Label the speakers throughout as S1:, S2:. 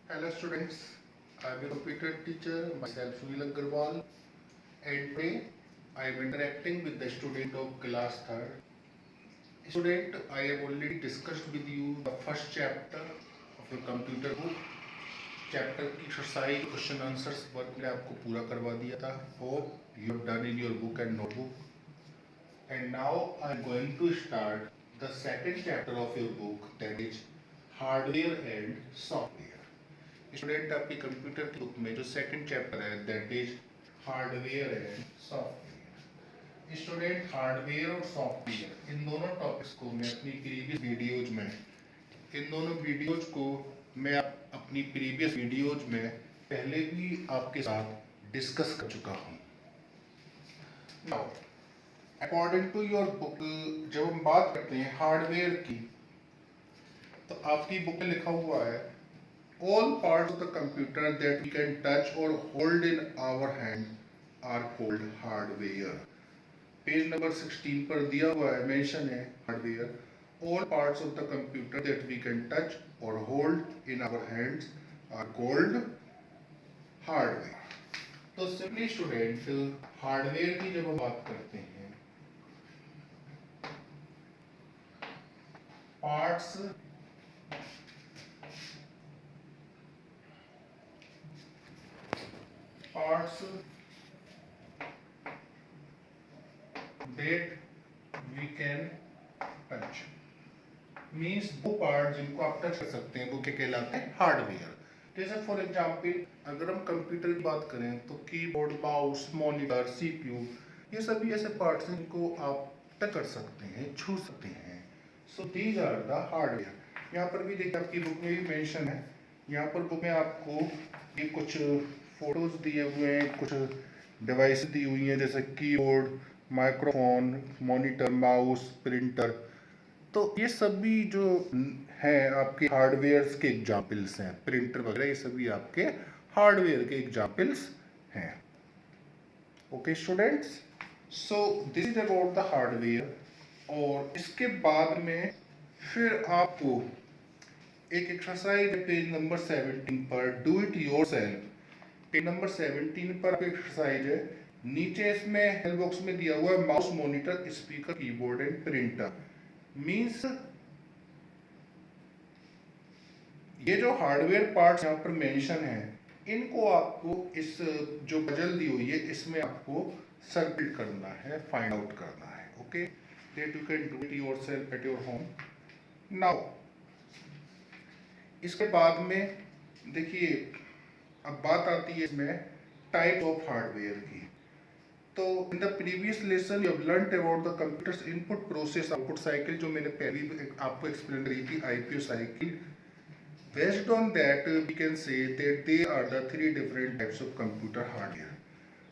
S1: Hello students, I am a computer teacher, myself Sunil Agarwal, and today I am interacting with the student of class 3rd. Student, I have already discussed with you the first chapter of your computer book. Chapter की exercise question answers work मैंने आपको पूरा करवा दिया था. Hope you have done in your book and notebook. And now I am going to start the second chapter of your book, that is hardware and software. Student, आपके computer की book में जो सेकंड चैप्टर है that is hardware and software. Student, hardware और software इन दोनों topics को मैं अपनी प्रीवियस वीडियोज में मैं अपनी प्रीवियस वीडियोज में पहले भी आपके साथ डिस्कस कर चुका हूँ. Now according to your book, जब हम बात करते हैं हार्डवेयर की, तो आपकी बुक में लिखा हुआ है all parts of the computer that we can touch और hold in our hand are called hardware. Page number 16 पर दिया हुआ है, मेंशन है hardware. All parts of the computer that we can touch or hold in our hands are called hardware. तो simply student, hardware की जब हम बात करते हैं, parts that we can touch means वो पार्ट जिनको आप टच कर सकते हैं वो क्या कहलाते हैं? हार्डवेयर. जैसे फॉर एग्जांपल अगर हम कंप्यूटर की बात करें तो कीबोर्ड, माउस, मॉनिटर, सीपीयू, ये सभी ऐसे पार्ट्स हैं जिनको आप टच कर सकते हैं, छू सकते हैं. So these are the hardware. यहाँ पर भी देखिए आपकी बुक में भी मेंशन है. यहाँ पर बुक में आपको ये कुछ फोटोज दिए हुए हैं, कुछ डिवाइस दी हुई हैं जैसे keyboard, microphone, monitor, mouse, printer. तो ये सभी जो हैं आपके हार्डवेयर के एग्जाम्पल्स हैं. प्रिंटर वगैरह ये सभी आपके हार्डवेयर के एग्जाम्पल्स हैं. Okay students, so this is about the hardware. और इसके बाद में फिर आपको एक एक्सरसाइज पेज नंबर 17 पर, do it yourself. Page number 17 पर एक्सरसाइज है. नीचे इसमें हेल्प बॉक्स में दिया हुआ है mouse, monitor, speaker, keyboard and printer. Means ये जो हार्डवेयर पार्ट्स यहाँ पर मेंशन है, इनको आपको इस जो पजल दी हुई है इसमें आपको सर्किट करना है, फाइंड आउट करना है. Okay, that you can do it yourself at your home. Now इसके बाद में देखिए अब बात आती है इसमें टाइप ऑफ हार्डवेयर की. तो in the previous lesson you have learned about the computers input process output cycle, जो मैंने पहले आपको एक्सप्लेन करी थी, IPO cycle. Based on that we can say that they are the 3 different types of computer hardware.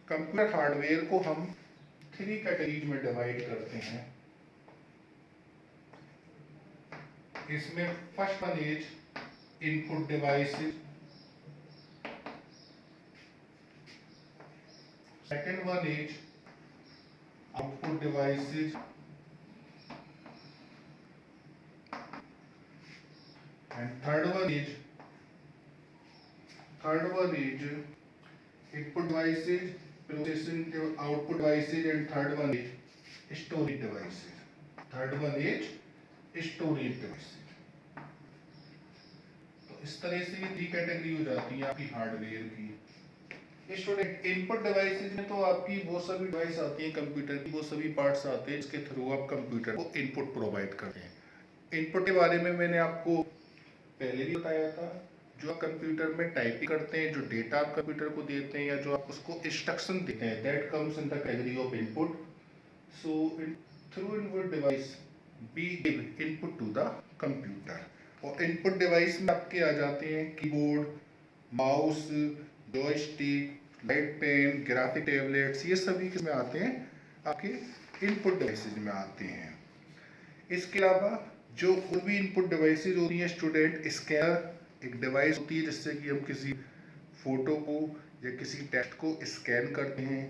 S1: Computer hardware को हम 3 categories में divide करते हैं. इसमें first one is input devices, second one is output devices, and third one is input devices, processing output devices, and third one is storage devices. तो इस तरह से ये 3 कैटेगरी हो जाती है आपकी हार्डवेयर की. स्टूडेंट, इनपुट डिवाइसेज में तो आपकी वो सभी डिवाइस आती हैं कंप्यूटर की, वो सभी पार्ट्स आते हैं जिसके थ्रू आप कंप्यूटर को इनपुट प्रोवाइड करते हैं. इनपुट के बारे में मैंने आपको पहले भी बताया था. जो आप कंप्यूटर में टाइपिंग करते हैं, जो डेटा आप कंप्यूटर को देते हैं या जो आप उसको इंस्ट्रक्शन देते हैं, that comes in the category of input. So through input device we give input to the computer. और इनपुट डिवाइस में आपके आ जाते हैं keyboard, mouse, joystick, light pen, graphic tablets, ये सभी किसमें आते हैं? आपके इनपुट डिवाइसेज में आते हैं. इसके अलावा जो और भी इनपुट डिवाइसेज होती हैं स्टूडेंट, स्कैनर एक डिवाइस होती है जिससे कि हम किसी फोटो को या किसी टेक्स्ट को स्कैन करते हैं.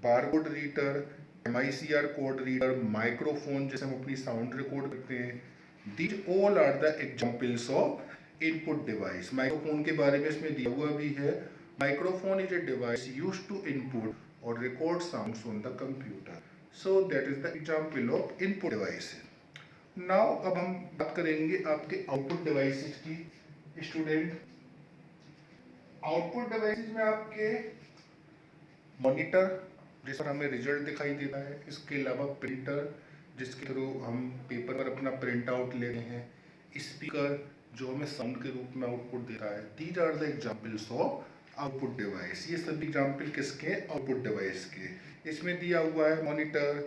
S1: Barcode reader, MICR code reader, microphone जैसे हम अपनी साउंड रिकॉर्ड करते हैं. These all are the examples of input device. Microphone के बारे में इसमें दिया हुआ भी है। Microphone is a device used to input और record sounds on the computer. So that is the example of input device. Now अब हम बात करेंगे आपके आउटपुट डिवाइसेस की। स्टूडेंट, आउटपुट डिवाइसेस में आपके मॉनिटर जिस पर हमें रिजल्ट दिखाई देता है, इसके अलावा प्रिंटर जिसके थ्रू हम पेपर पर अपना प्रिंट आउट ले रहे हैं, स्पीकर जो हमें साउंड के रूप में आउटपुट दे रहा है। These are the examples of output device. ये सभी एग्जाम्पल किसके? आउटपुट डिवाइस के। इसमें दिया हुआ है मॉनिटर,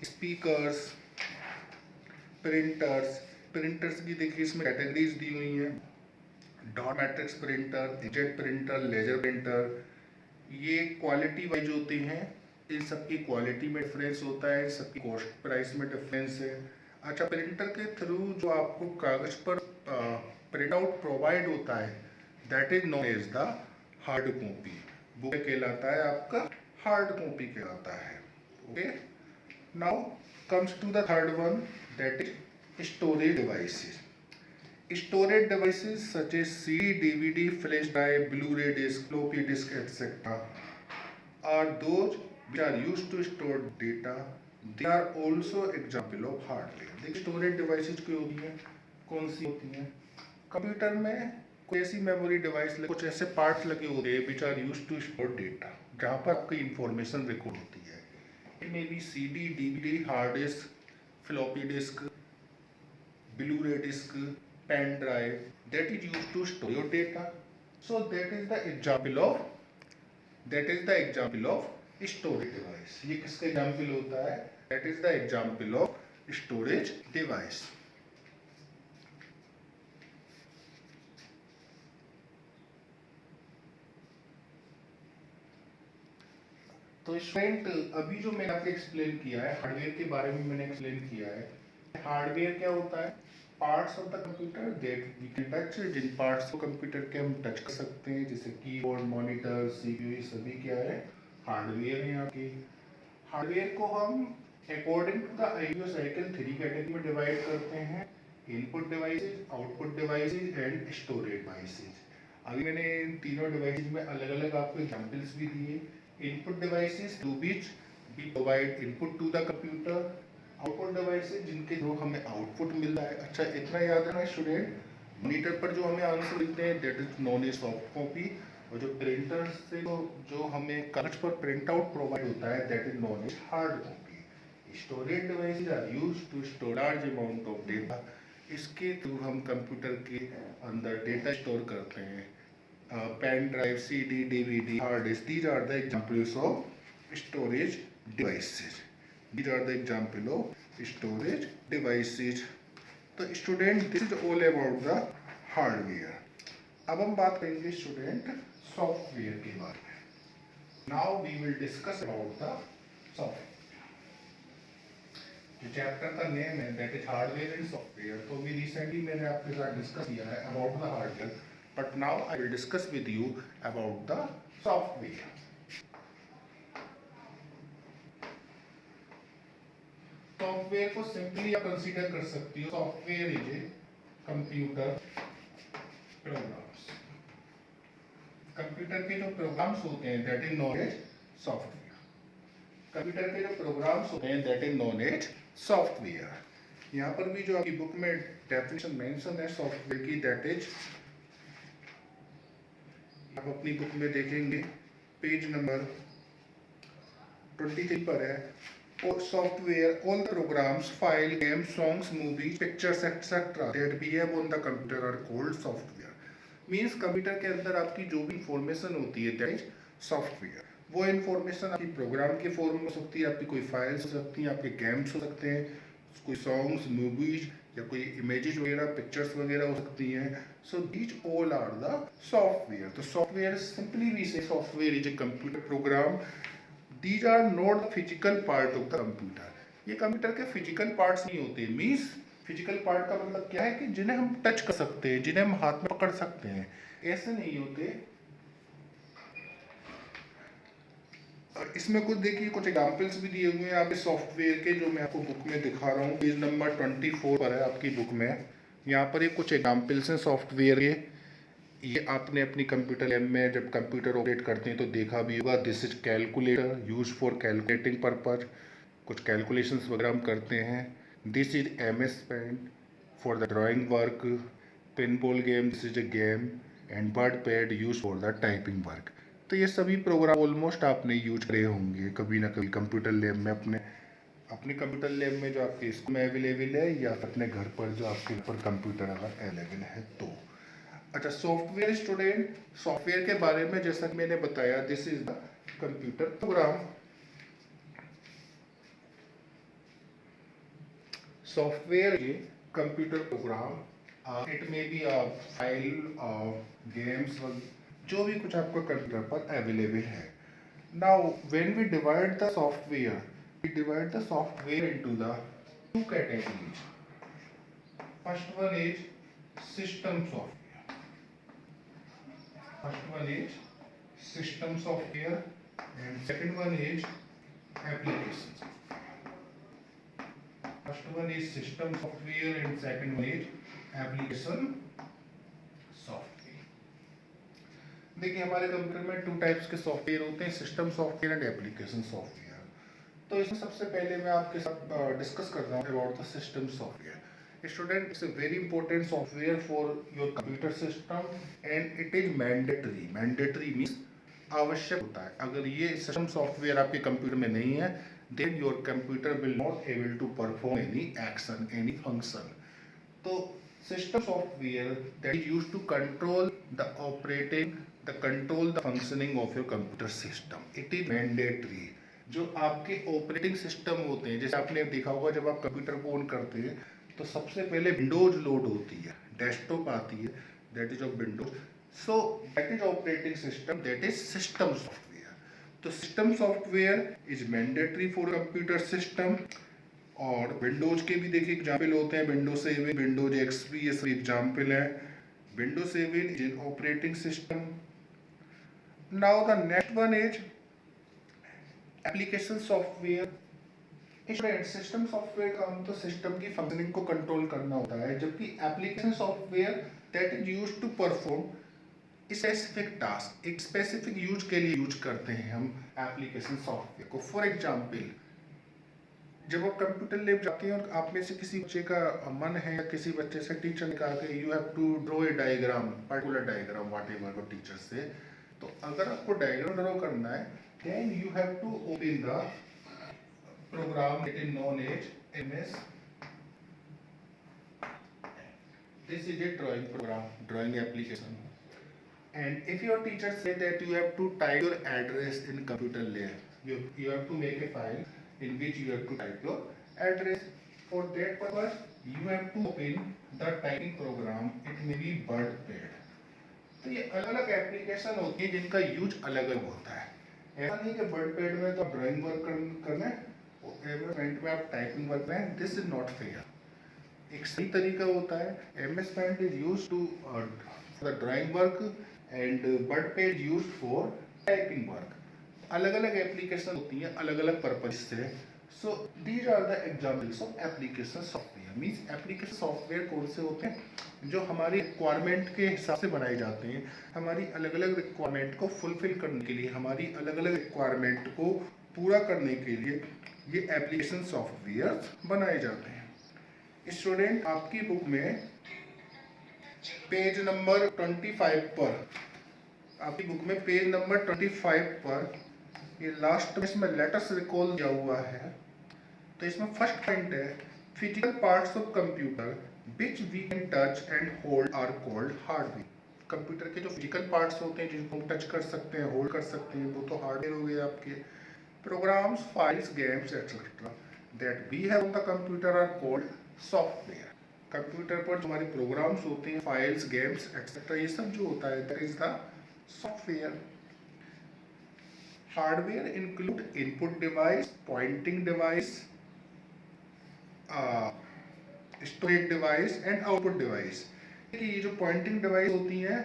S1: स्पीकर्स, प्रिंटर्स। प्रिंटर्स की देखिए इसमें कैटेगरीज दी हुई हैं, dot matrix printer, inkjet printer, laser printer. ये क्वालिटी वाइज होते हैं, इन सबकी क्वालिटी में डिफरेंस होता है, सबकी कॉस्ट प्राइस में डिफरेंस है। अच्छा, प्रिंटर के थ्रू जो आपको कागज पर प्रिंट आउट प्रोवाइड होता है, that is known as the hard copy. वो कहलाता है आपका हार्ड कॉपी कहलाता है। Okay, now comes to the third one, that is storage devices. Storage devices such as CD, DVD, flash drive, Blu-ray disc, floppy disk, etc. are those which are used to store data. They are also example of hardware. देखिए storage devices की होती हैं, कौन सी होती हैं? Computer में कोई ऐसी मेमोरी डिवाइस, कुछ ऐसे पार्ट्स लगे होते हैं which are used to store data, जहाँ पर आपकी इंफॉर्मेशन रिकॉर्ड होती है। इनमें भी CD, DVD, hard disk, floppy disk, Blu-ray disc, pen drive, that is used to store your data. So that is the example of storage device. ये किसका example होता है? That is the example of storage device. तो student, अभी जो मैंने आपको explain किया है, हार्डवेयर के बारे में मैंने एक्सप्लेन किया है। हार्डवेयर क्या होता है? Parts of the computer that we can touch. जिन पार्ट्स को कंप्यूटर के हम टच कर सकते हैं, जैसे कीबोर्ड, मॉनिटर, सीपीयू, ये सभी क्या है? हार्डवेयर है आपके। हार्डवेयर को हम according to the IO cycle 3 category में डिवाइड करते हैं: input devices, output devices and storage devices. अभी मैंने इन तीनों डिवाइसेज में अलग अलग आपको एग्जांपल्स भी दिए। Input devices to which we provide input to the computer, output devices जिनके थ्रू हमें आउटपुट मिल रहा है। अच्छा, इतना याद रखना स्टूडेंट, मॉनिटर पर जो हमें आंसर मिलते हैं that is known as soft copy, और जो प्रिंटर से जो हमें कागज पर प्रिंट आउट प्रोवाइड होता है that is known as hard copy. Storage devices are used to store large amount of data. इसके थ्रू हम कंप्यूटर के अंदर डेटा स्टोर करते हैं। Pen drive, CD, DVD, hard disk, these are the examples of storage devices. These are the example of storage devices. तो student, this is all about the hardware. अब हम बात करेंगे स्टूडेंट सॉफ्टवेयर के बारे में। Now we will discuss about the software. जो chapter का नेम है that is hardware and software, तो भी रिसेंटली मैंने आपके साथ डिस्कस किया है about the hardware, but now I will discuss with you about the software. Software को सिंपली आप कंसीडर कर सकती हो, software is a computer programs. Computer के जो प्रोग्राम्स होते हैं that is known as software. Computer के जो प्रोग्राम्स होते हैं that is known as software. यहाँ पर भी जो आपकी बुक में डेफिनेशन मेंशन है सॉफ्टवेयर की, दैट इज, आप अपनी बुक में देखेंगे पेज नंबर 23 पर है, software all programs, file, game, songs, movies, pictures etcetera that we have on the computer are called software. Means computer के अंदर आपकी जो भी इंफॉर्मेशन होती है दैट इज सॉफ्टवेयर। वो इंफॉर्मेशन आपकी प्रोग्राम के फॉर्म में हो सकती है, आपकी कोई फाइल्स हो सकती हैं, आपके गेम्स हो सकते हैं, कोई सॉन्ग्स, मूवीज, या कोई इमेजेस वगैरह, पिक्चर्स वगैरह हो सकती हैं। So these all are the software. तो software, simply we say software is a computer program. These are not the physical part of the computer. ये कंप्यूटर के फिजिकल पार्ट्स नहीं होते। मीन्स फिजिकल पार्ट का मतलब क्या है कि जिन्हें हम टच कर सकते हैं, जिन्हें हम हाथ में पकड़ सकते हैं, ऐसे नहीं होते। इसमें कुछ देखिए, कुछ एग्जाम्पल्स भी दिए हुए हैं आपके सॉफ्टवेयर के, जो मैं आपको बुक में दिखा रहा हूँ। पेज नंबर 24 पर है आपकी बुक में। यहाँ पर ये कुछ एग्जाम्पल्स हैं सॉफ्टवेयर के। ये आपने अपनी कंप्यूटर लैब में जब कंप्यूटर ऑपरेट करते हैं तो देखा भी होगा। This is calculator use for calculating purpose, कुछ कैलकुलेशंस वगैरह हम करते हैं। This is MS paint for the drawing work, pinball game this is a game, and WordPad use for the typing work. तो ये सभी प्रोग्राम ऑलमोस्ट आपने use करे होंगे कभी ना कभी कंप्यूटर लैब में, अपने कंप्यूटर लैब में जो आपके स्कूल में अवेलेबल है या अपने घर पर जो आपके पर कंप्यूटर अगर अवेलेबल है तो। अच्छा, सॉफ्टवेयर स्टूडेंट, सॉफ्टवेयर के बारे में जैसा कि मैंने बताया, this is the computer program. Software computer program, it may be file games जो भी कुछ आपको कंप्यूटर पर अवेलेबल है। Now when we divide the software, we divide the software into the two categories. First one is system software. First one is system software and second one is application software. First one is system software and second one is application software. देखिए हमारे computer में two types के software होते हैं, system software and application software. तो इसमें सबसे पहले मैं आपके साथ डिस्कस कर रहा हूँ about the system software. Student, it's a very important software for your computer system and it is mandatory. Mandatory means आवश्यक होता है। अगर ये सिस्टम सॉफ्टवेयर आपके कंप्यूटर में नहीं है, then your computer will not able to perform any action, any function. तो system software that is used to control the operating, the control the functioning of your computer system, it is mandatory. जो आपके operating system होते हैं, जैसे आपने देखा होगा जब आप कंप्यूटर को ऑन करते हैं तो सबसे पहले विंडोज लोड होती है, डेस्कटॉप आती है, that is of Windows. So that is operating system, that is system software. तो system software is mandatory for computer system. और विंडोज के भी देखिए एग्जाम्पल होते हैं, विंडोज 7, विंडोज XP, ये सब एग्जाम्पल है। Windows 7 is operating system. Now the next one is application software. Student, system software का हम तो सिस्टम की फंक्शनिंग को कंट्रोल करना होता है, जबकि application software that is used to perform specific task, एक स्पेसिफिक यूज के लिए यूज करते हैं हम एप्लीकेशन सॉफ्टवेयर को। फॉर एग्जांपल, जब आप कंप्यूटर लैब जाते हैं और आप में से किसी बच्चे का मन है या किसी बच्चे से टीचर ने कहा कि you have to draw a diagram, particular diagram, whatever वो टीचर से, तो अगर आपको डायग्राम ड्रॉ करना है, then you have to open the program that is known as MS. This is a drawing program, drawing application. And if your teacher say that you have to type your address in computer lab, you have to make a file in which you have to type your address. For that purpose, you have to open the typing program. It may be WordPad. तो ये अलग अलग application होती है जिनका use अलग अलग होता है। ऐसा नहीं कि WordPad में तो ड्राइंग वर्क करना है और MS Paint में आप टाइपिंग वर्क करें, दिस इज नॉट फेयर। एक सही तरीका होता है, MS Paint is used to for the drawing work and WordPad used for typing work. अलग अलग एप्लीकेशन होती हैं अलग अलग पर्पज से। So these are the examples of application software. Means application software कौन से होते हैं जो हमारी रिक्वायरमेंट के हिसाब से बनाए जाते हैं, हमारी अलग अलग रिक्वायरमेंट को फुलफिल करने के लिए, हमारी अलग अलग रिक्वायरमेंट को पूरा करने के लिए ये एप्लीकेशन सॉफ्टवेयर बनाए जाते हैं। स्टूडेंट, आपकी बुक में पेज नंबर 25 पर, आपकी बुक में पेज नंबर 25 पर ये लास्ट में इसमें लेटस रिकॉल दिया हुआ है। तो इसमें फर्स्ट पॉइंट है, physical parts of computer which we can touch and hold are called hardware. Computer के जो फिजिकल पार्ट्स होते हैं जिनको हम टच कर सकते हैं, होल्ड कर सकते हैं, वो तो हार्डवेयर हो गए आपके। Programs, files, games etcetera that we have on the computer are called software. Computer पर जो हमारे प्रोग्राम्स होते हैं, फाइल्स, गेम्स एक्सेट्रा, ये सब जो होता है that is the software. Hardware include input device, pointing device, storage device and output device. ये जो पॉइंटिंग डिवाइस होती हैं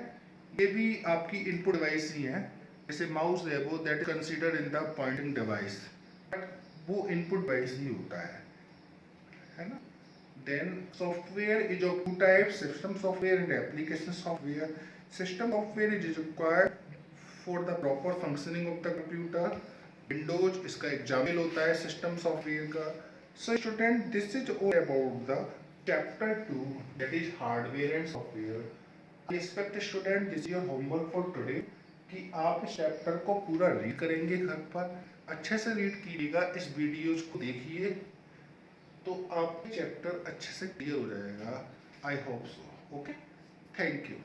S1: ये भी आपकी इनपुट डिवाइस ही हैं। जैसे माउस है वो that is considered in the pointing device, but वो इनपुट डिवाइस ही होता है ना। Then software is of two types: system software and application software. System software is required for the proper functioning of the computer. Windows इसका example होता है system software का. So student, this is all about the chapter 2, that is hardware and software. I expect student, this is your homework for today, कि आप इस chapter को पूरा read करेंगे घर पर, अच्छे से रीड कीजिएगा, इस वीडियोज को देखिए तो आपका चैप्टर अच्छे से क्लियर हो जाएगा. I hope so. Okay, thank you.